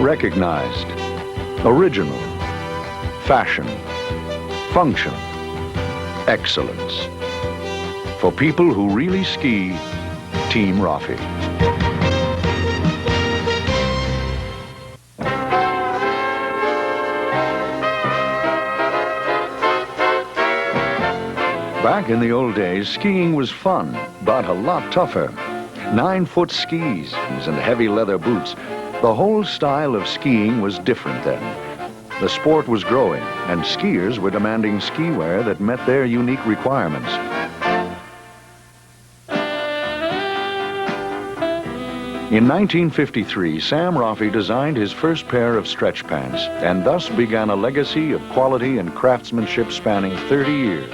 Recognized, original, fashion, function, excellence. For people who really ski, Team Roffe. Back in the old days, skiing was fun, but a lot tougher. 9-foot skis and heavy leather boots. The whole style of skiing was different then. The sport was growing, and skiers were demanding ski wear that met their unique requirements. In 1953, Sam Roffe designed his first pair of stretch pants, and thus began a legacy of quality and craftsmanship spanning 30 years.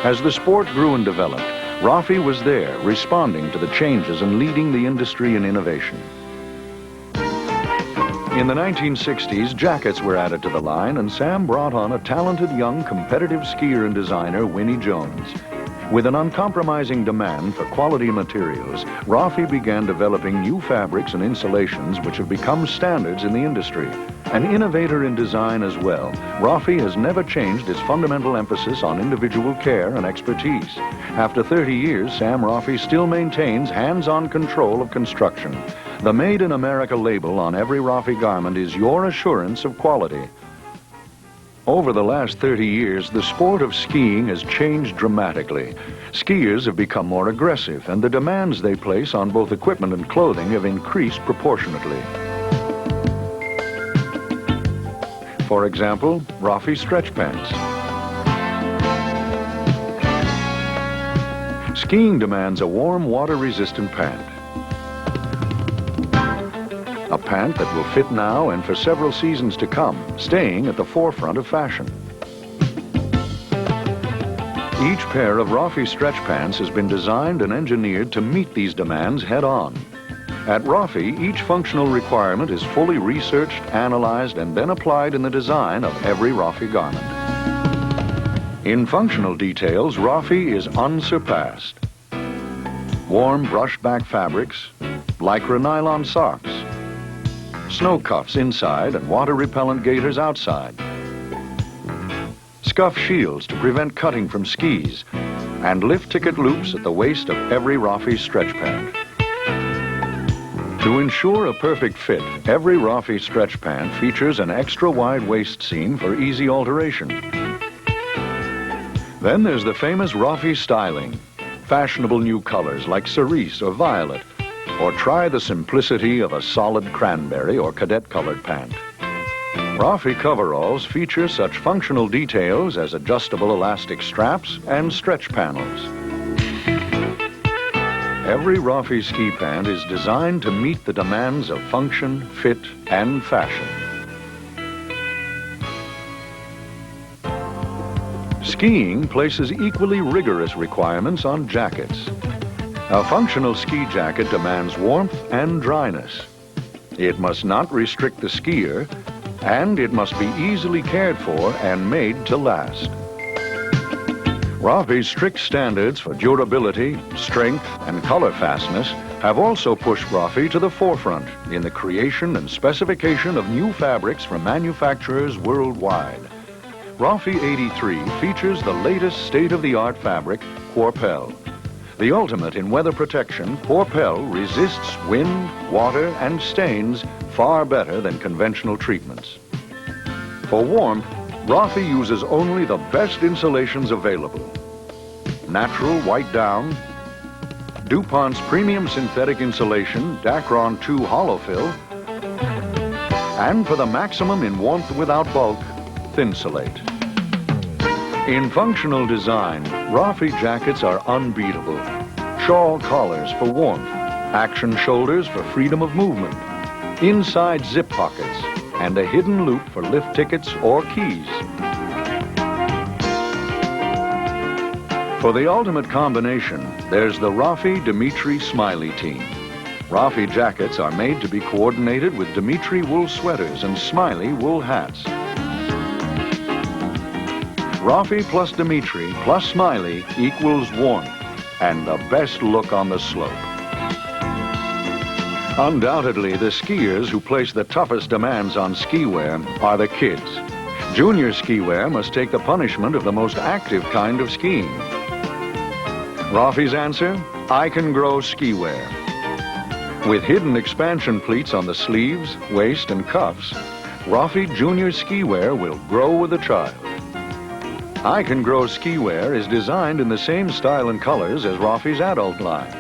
As the sport grew and developed, Roffe was there, responding to the changes and leading the industry in innovation. In the 1960s, jackets were added to the line, and Sam brought on a talented young competitive skier and designer, Winnie Jones. With an uncompromising demand for quality materials, Roffe began developing new fabrics and insulations which have become standards in the industry. An innovator in design as well, Roffe has never changed its fundamental emphasis on individual care and expertise. After 30 years, Sam Roffe still maintains hands-on control of construction. The Made in America label on every Roffe garment is your assurance of quality. Over the last 30 years, the sport of skiing has changed dramatically. Skiers have become more aggressive, and the demands they place on both equipment and clothing have increased proportionately. For example, Roffe stretch pants. Skiing demands a warm, water-resistant pant. A pant that will fit now and for several seasons to come, staying at the forefront of fashion. Each pair of Roffe stretch pants has been designed and engineered to meet these demands head-on. At Roffe, each functional requirement is fully researched, analyzed, and then applied in the design of every Roffe garment. In functional details, Roffe is unsurpassed. Warm brushed-back fabrics, lycra nylon socks, snow cuffs inside and water-repellent gaiters outside, scuff shields to prevent cutting from skis, and lift ticket loops at the waist of every Roffe stretch pant. To ensure a perfect fit, every Roffe stretch pant features an extra-wide waist seam for easy alteration. Then there's the famous Roffe styling, fashionable new colors like cerise or violet, or try the simplicity of a solid cranberry or cadet-colored pant. Roffe coveralls feature such functional details as adjustable elastic straps and stretch panels. Every Roffe ski pant is designed to meet the demands of function, fit, and fashion. Skiing places equally rigorous requirements on jackets. A functional ski jacket demands warmth and dryness. It must not restrict the skier, and it must be easily cared for and made to last. Roffe's strict standards for durability, strength, and color fastness have also pushed Roffe to the forefront in the creation and specification of new fabrics from manufacturers worldwide. Roffe 83 features the latest state-of-the-art fabric, Quarpel. The ultimate in weather protection, Quarpel resists wind, water, and stains far better than conventional treatments. For warmth, Roffe uses only the best insulations available. Natural white down, DuPont's premium synthetic insulation, Dacron 2 hollow fill, and for the maximum in warmth without bulk, Thinsulate. In functional design, Roffe jackets are unbeatable. Shawl collars for warmth, action shoulders for freedom of movement, inside zip pockets, and a hidden loop for lift tickets or keys. For the ultimate combination, there's the Roffe Dimitri Smiley team. Roffe jackets are made to be coordinated with Dimitri wool sweaters and Smiley wool hats. Roffe plus Dimitri plus Smiley equals warmth and the best look on the slope. Undoubtedly, the skiers who place the toughest demands on skiwear are the kids. Junior skiwear must take the punishment of the most active kind of skiing. Rafi's answer? I Can Grow Skiwear. With hidden expansion pleats on the sleeves, waist, and cuffs, Roffe Junior Skiwear will grow with a child. I Can Grow Skiwear is designed in the same style and colors as Roffe's adult line.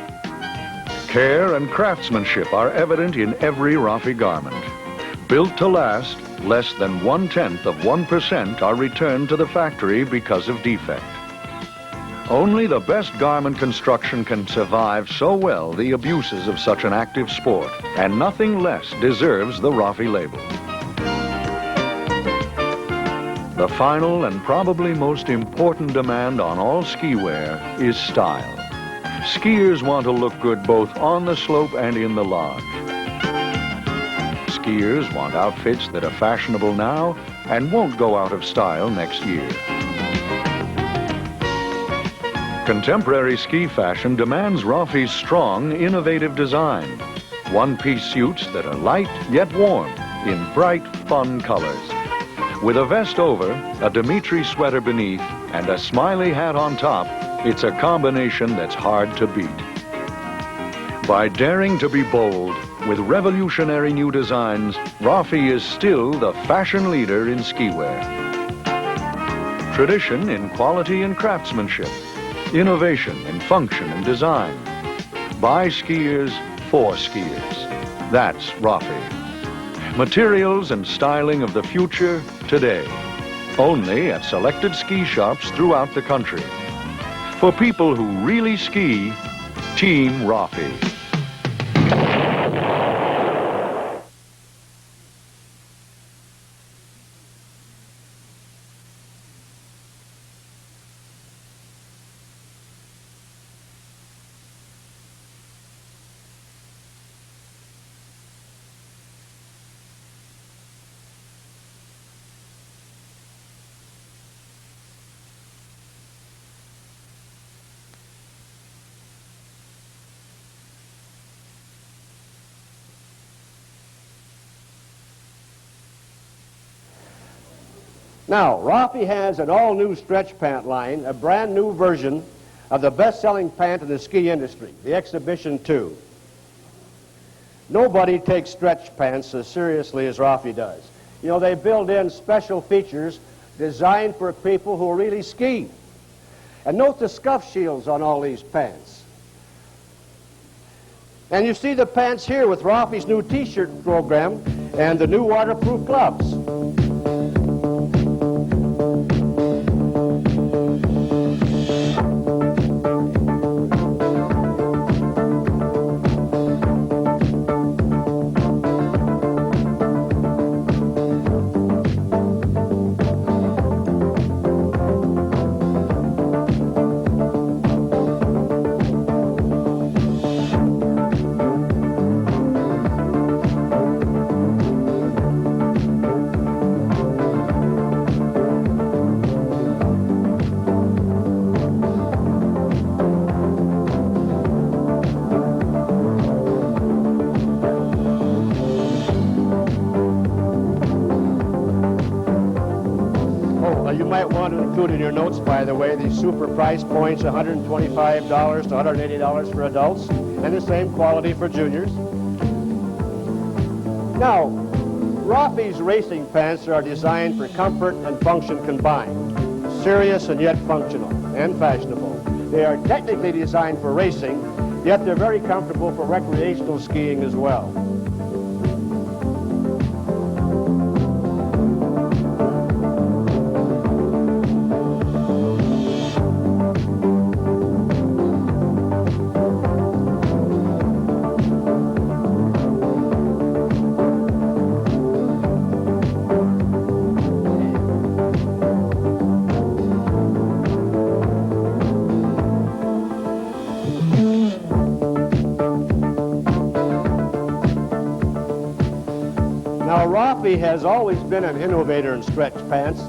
Care and craftsmanship are evident in every Roffe garment. Built to last, less than 0.1% are returned to the factory because of defect. Only the best garment construction can survive so well the abuses of such an active sport, and nothing less deserves the Roffe label. The final and probably most important demand on all skiwear is style. Skiers want to look good both on the slope and in the lodge. Skiers want outfits that are fashionable now and won't go out of style next year. Contemporary ski fashion demands Roffe's strong, innovative design. One-piece suits that are light yet warm in bright, fun colors. With a vest over, a Dimitri sweater beneath, and a smiley hat on top, it's a combination that's hard to beat. By daring to be bold, with revolutionary new designs, Roffe is still the fashion leader in skiwear. Tradition in quality and craftsmanship. Innovation in function and design. By skiers, for skiers. That's Roffe. Materials and styling of the future today. Only at selected ski shops throughout the country. For people who really ski, Team Roffe. Now, Roffe has an all-new stretch pant line, a brand new version of the best-selling pant in the ski industry, the Exhibition 2. Nobody takes stretch pants as seriously as Roffe does. You know, they build in special features designed for people who really ski. And note the scuff shields on all these pants. And you see the pants here with Roffe's new T-shirt program and the new waterproof gloves. You might want to include in your notes, by the way, these super price points, $125 to $180 for adults, and the same quality for juniors. Now, Roffe's racing pants are designed for comfort and function combined, serious and yet functional and fashionable. They are technically designed for racing, yet they're very comfortable for recreational skiing as well. Now, Roffe has always been an innovator in stretch pants,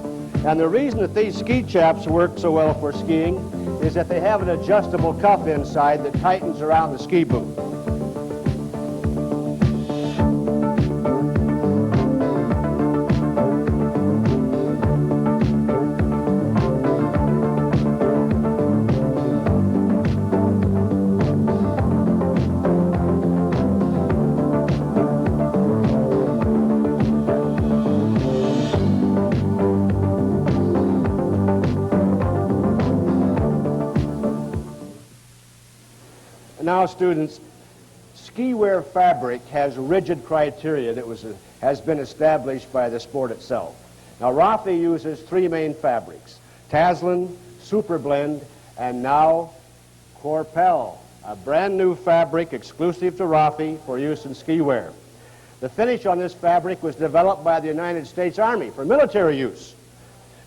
and the reason that these ski chaps work so well for skiing is that they have an adjustable cuff inside that tightens around the ski boot. Now, students, skiwear fabric has rigid criteria that has been established by the sport itself. Now, Roffe uses three main fabrics: Taslin, Superblend, and now Corpel, a brand new fabric exclusive to Roffe for use in skiwear. The finish on this fabric was developed by the United States Army for military use.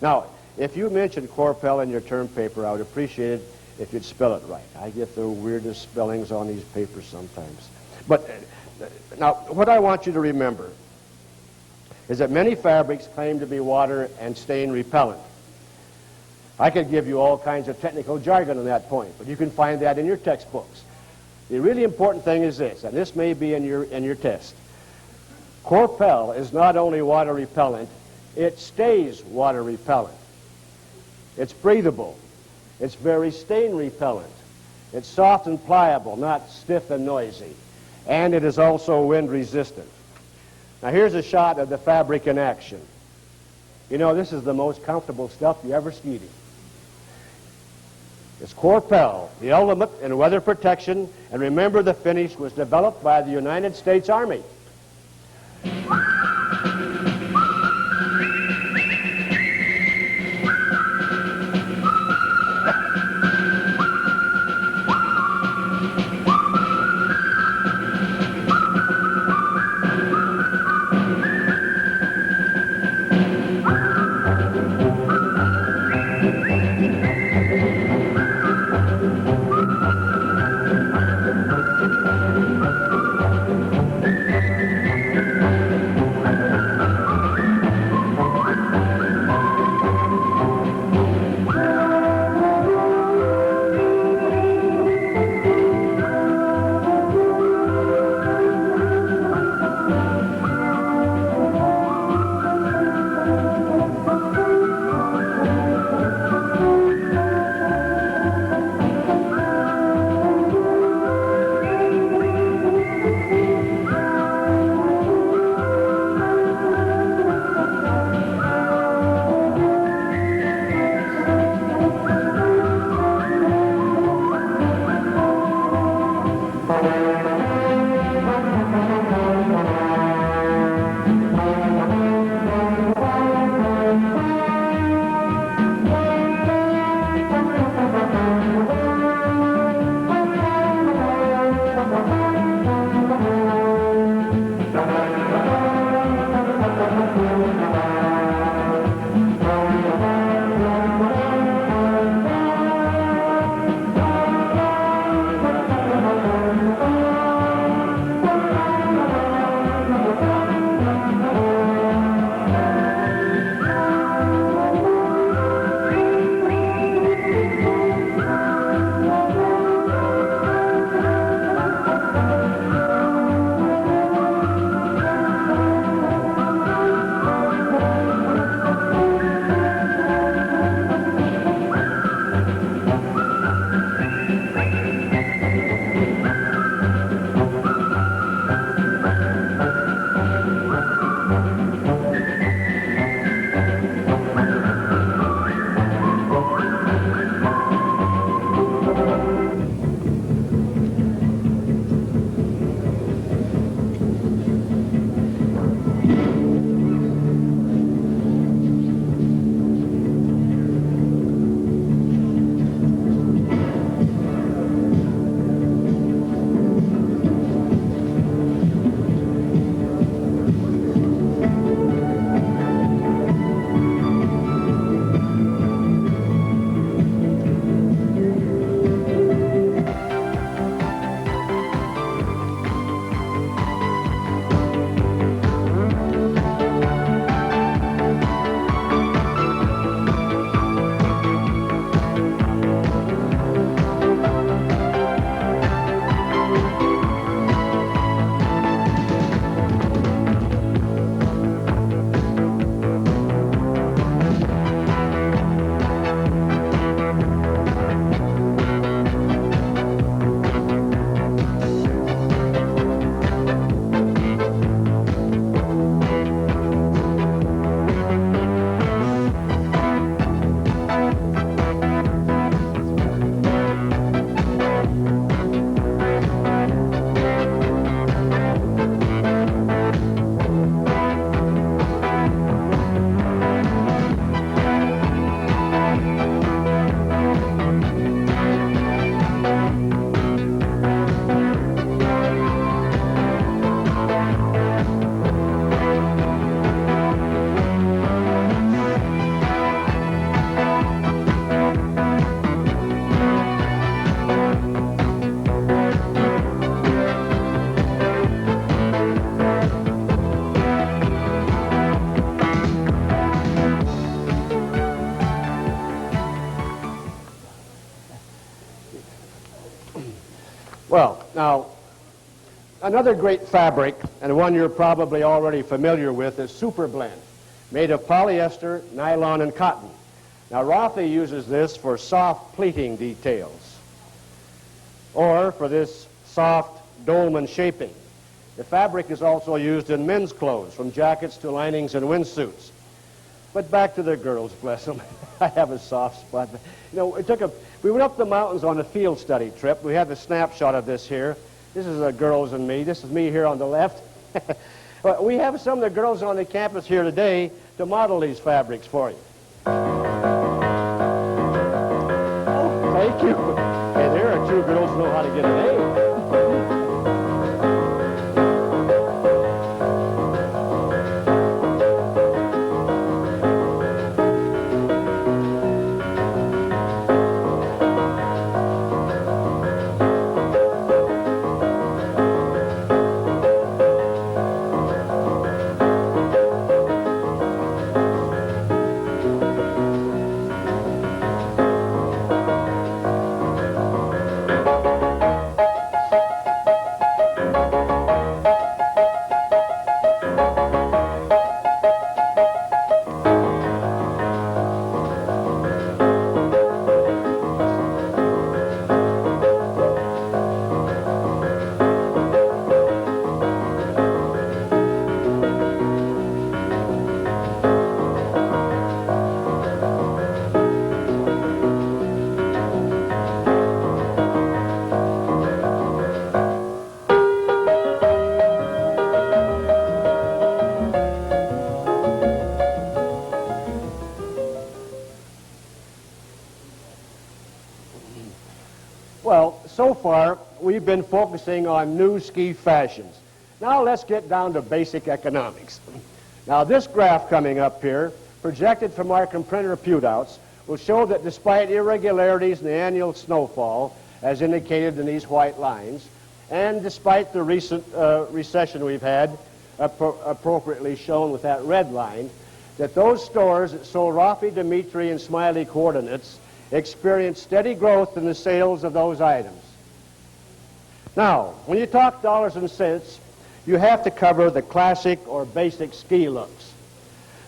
Now, if you mentioned Corpel in your term paper, I would appreciate it if you'd spell it right. I get the weirdest spellings on these papers sometimes. But now, what I want you to remember is that many fabrics claim to be water and stain repellent. I could give you all kinds of technical jargon on that point, but you can find that in your textbooks. The really important thing is this, and this may be in your test. Corpel is not only water repellent, it stays water repellent. It's breathable. It's very stain repellent. It's soft and pliable, not stiff and noisy. And it is also wind resistant. Now here's a shot of the fabric in action. You know, this is the most comfortable stuff you ever skied in. It's Corpel, the ultimate in weather protection, and remember, the finish was developed by the United States Army. Well, now, another great fabric, and one you're probably already familiar with, is Super Blend, made of polyester, nylon, and cotton. Now, Roffe uses this for soft pleating details, or for this soft dolman shaping. The fabric is also used in men's clothes, from jackets to linings and windsuits. But back to the girls, bless them. I have a soft spot. You know, we went up the mountains on a field study trip. We have a snapshot of this here. This is the girls and me. This is me here on the left. We have some of the girls on the campus here today to model these fabrics for you. Oh, thank you. Hey, there are two girls who know how to get an A. Well, so far, we've been focusing on new ski fashions. Now let's get down to basic economics. Now this graph coming up here, projected from our printer putouts, will show that despite irregularities in the annual snowfall, as indicated in these white lines, and despite the recent recession we've had, appropriately shown with that red line, that those stores that sold Roffe, Dimitri, and Smiley coordinates experienced steady growth in the sales of those items. Now, when you talk dollars and cents, you have to cover the classic or basic ski looks,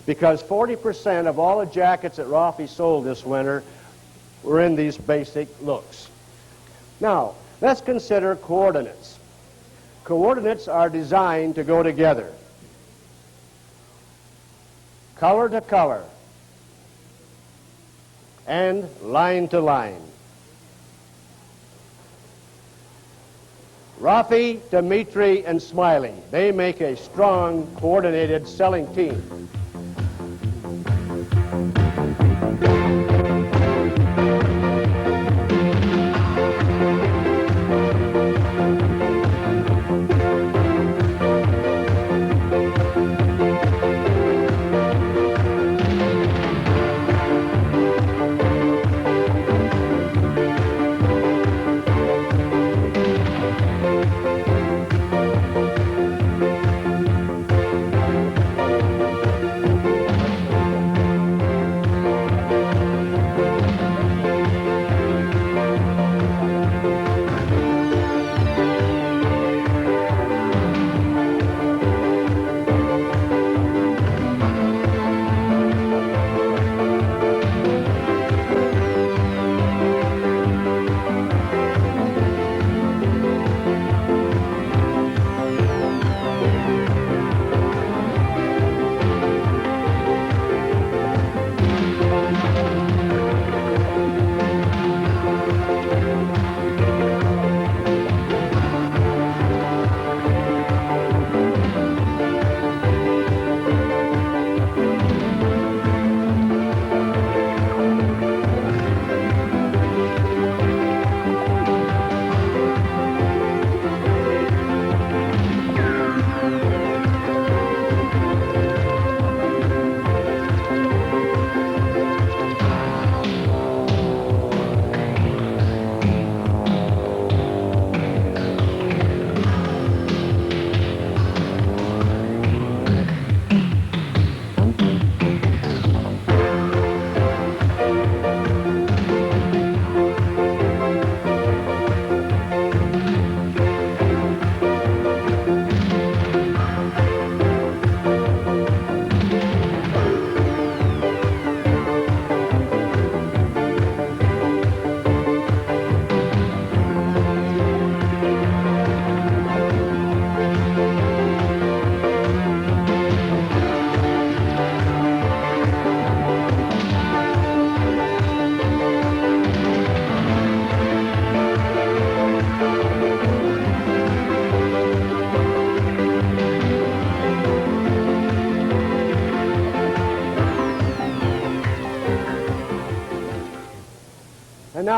because 40% of all the jackets that Roffe sold this winter were in these basic looks. Now, let's consider coordinates. Coordinates are designed to go together, color to color, and line to line. Roffe, Dimitri, and Smiley, they make a strong, coordinated selling team.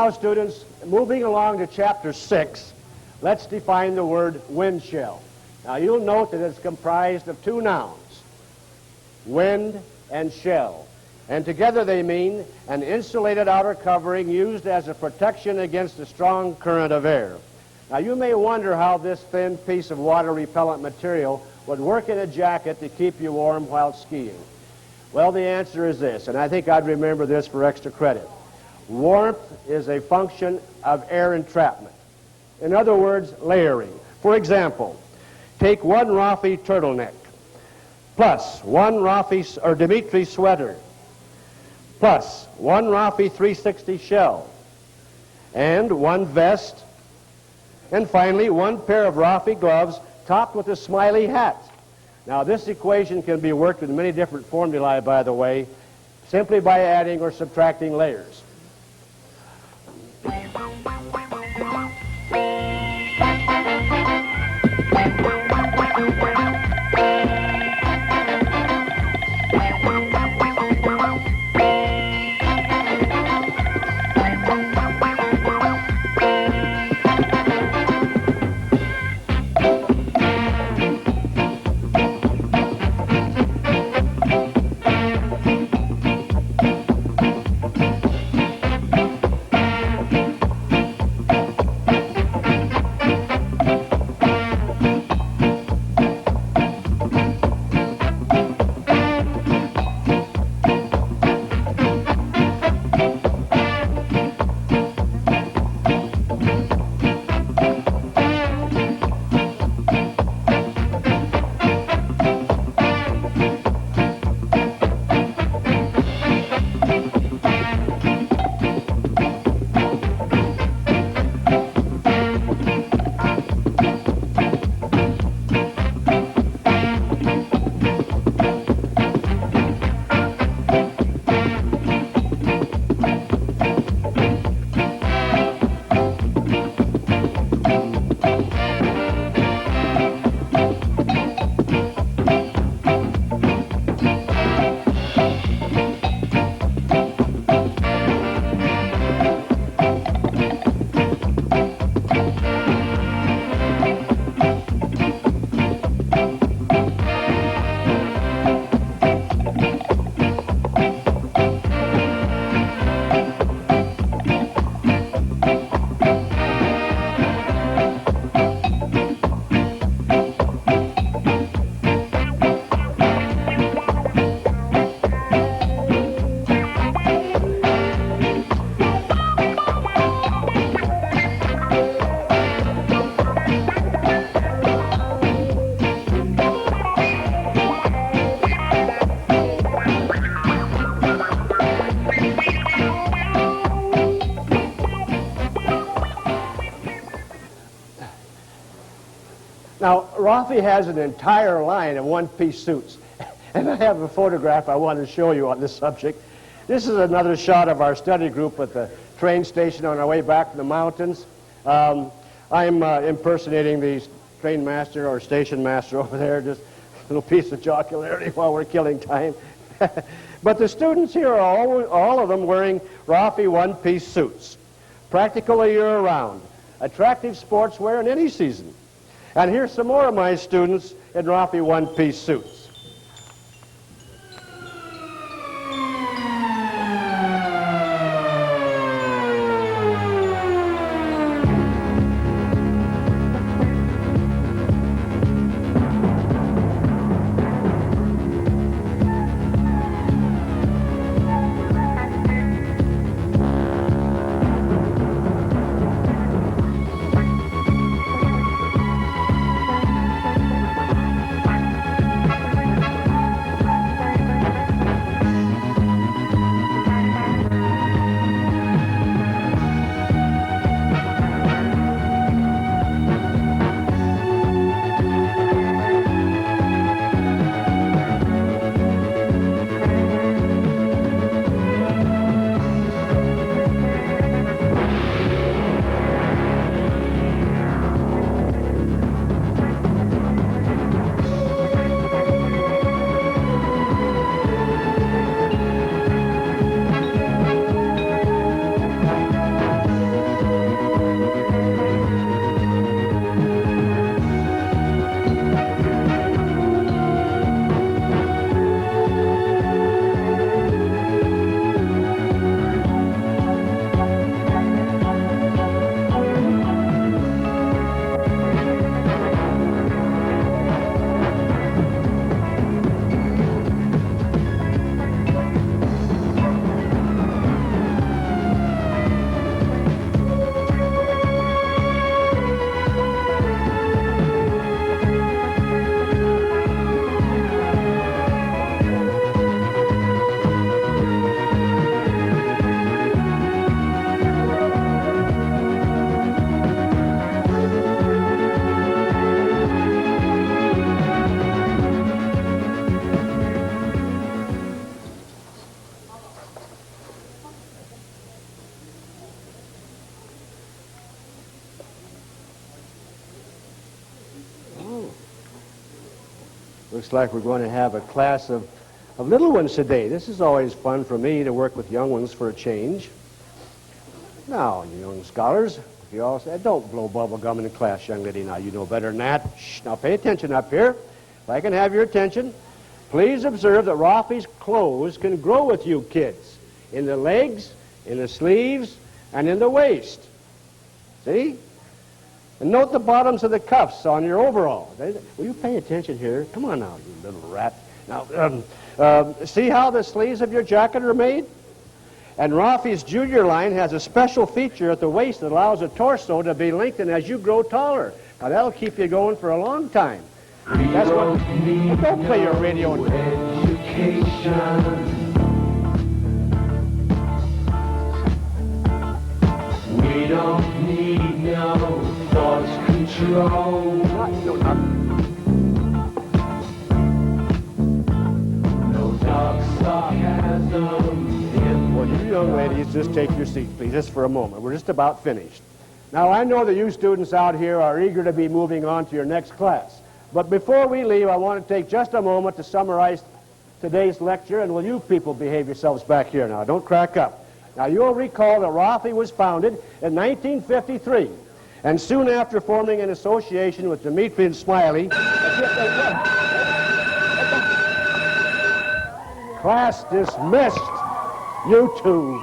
now, students, moving along to chapter 6, let's define the word wind shell. Now, you'll note that it's comprised of two nouns, wind and shell. And together they mean an insulated outer covering used as a protection against a strong current of air. Now, you may wonder how this thin piece of water-repellent material would work in a jacket to keep you warm while skiing. Well, the answer is this, and I think I'd remember this for extra credit. Warmth is a function of air entrapment. In other words, layering. For example, take one Roffe turtleneck, plus one Roffe or Dimitri sweater, plus one Roffe 360 shell, and one vest, and finally one pair of Roffe gloves topped with a smiley hat. Now, this equation can be worked with many different formulae, by the way, simply by adding or subtracting layers. Now, Roffe has an entire line of one-piece suits, and I have a photograph I want to show you on this subject. This is another shot of our study group at the train station on our way back from the mountains. I'm impersonating the train master or station master over there, just a little piece of jocularity while we're killing time. But the students here are all of them wearing Roffe one-piece suits, practically year-round, attractive sportswear in any season. And here's some more of my students in Roffe one-piece suits. Looks like we're going to have a class of little ones today. This is always fun for me to work with young ones for a change. Now, you young scholars, you all said, don't blow bubble gum in class, young lady. Now, you know better than that. Shh, now pay attention up here. If I can have your attention, please observe that Rafi's clothes can grow with you kids. In the legs, in the sleeves, and in the waist. See? And note the bottoms of the cuffs on your overall. Will you pay attention here? Come on now, you little rat. Now, see how the sleeves of your jacket are made? And Rafi's junior line has a special feature at the waist that allows the torso to be lengthened as you grow taller. Now, that'll keep you going for a long time. That's what... Don't play your radio. Education. We don't need no thought control. No dark sarcasm. Well, you young ladies, just take your seat, please, just for a moment. We're just about finished. Now, I know that you students out here are eager to be moving on to your next class. But before we leave, I want to take just a moment to summarize today's lecture, and will you people behave yourselves back here now? Don't crack up. Now, you'll recall that Roffe was founded in 1953, and soon after forming an association with Dimitri and Smiley, class dismissed. You two.